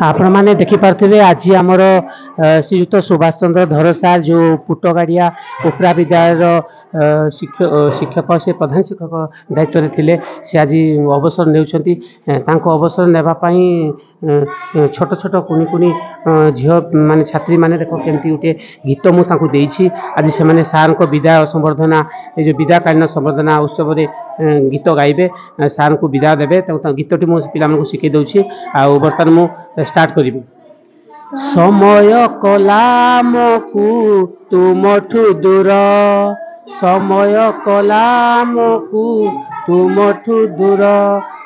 आपण मैंने देखिपे आज आमर श्रीयुक्त सुभाष चंद्र धर सार जो पुटगाड़िया उपरा विद्यालय शिक्षक से प्रधान शिक्षक दायित्व थे सी आज अवसर ने अवसर नापी छोट छोट कुनि कुनि झील मान छात्री मैंने देख केमती गोटे गीत मुझे आज से सार को विदाय संबर्धना ये जो विदायकालीन संबर्धना उत्सव गीत गाइबे सार को विदाय देवे गीतटी मुझे पिला शिखे दूसरी बर्तमान मुझे स्टार्ट करी। समय कलामकु तुमठु दूर समय कलामकु तुमठु दूर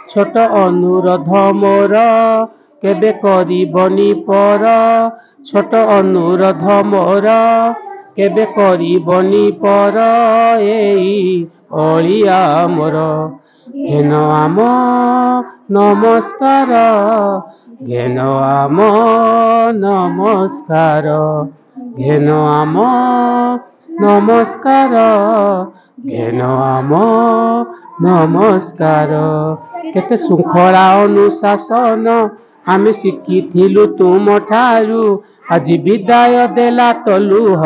छोट अनुरोध मोर केबे करिबनी पर छोट अनुरोध मोर केबे करिबनी पर एई अलिया मोर घेन आम नमस्कार घेन आम नमस्कार घेन आम नमस्कार घेन आम नमस्कार केते श्रृंखला अनुशासन आमे शिखिथिलु तुम ठारू आज विदाय देला तलुह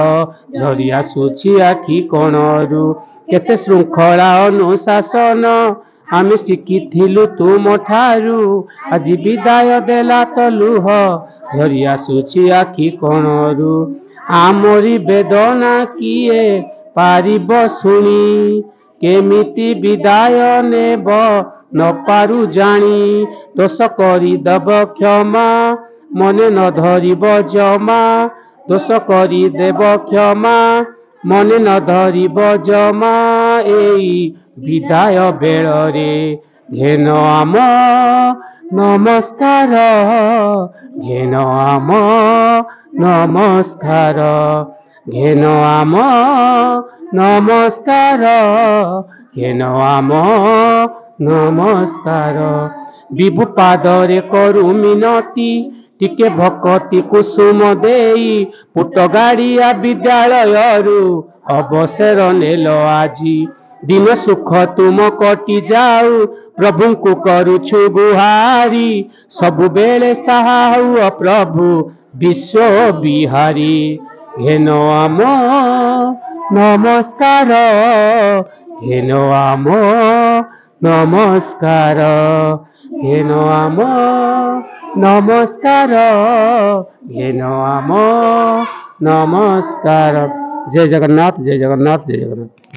झरी आसुछि आखि कोणरू केते श्रृंखला अनुशासन आमे शिखिथिलु तुम ठारू आज विदाय देला तलुह झरी आसुछि आखि कोणरू आमरी वेदना किए पारिब शुणी केमिति विदाय नेब न पारु जानी दोष करी दब क्षमा मने न धरिब जमा दोष करी देव क्षमा मने न धरिब जमा एई विदाय बेल रे घेन आम नमस्कार घेन आम नमस्कार घेन आम नमस्कार घेन आम नमस्कार विभु पादरे करू मिनती टिके भक्ति कुसुम देई पुटगाड़िया विद्यालयरू अवसर नेल आजी दिन सुख तुम कटि जाऊ प्रभु को करुछु गुहारी सबु बेले सहा हुआ प्रभु विश्व बिहारी घेन आम नमस्कार घेन आम नमस्कार घेन आम नमस्कार घेन आम नमस्कार। जय जगन्नाथ जय जगन्नाथ जय जगन्नाथ।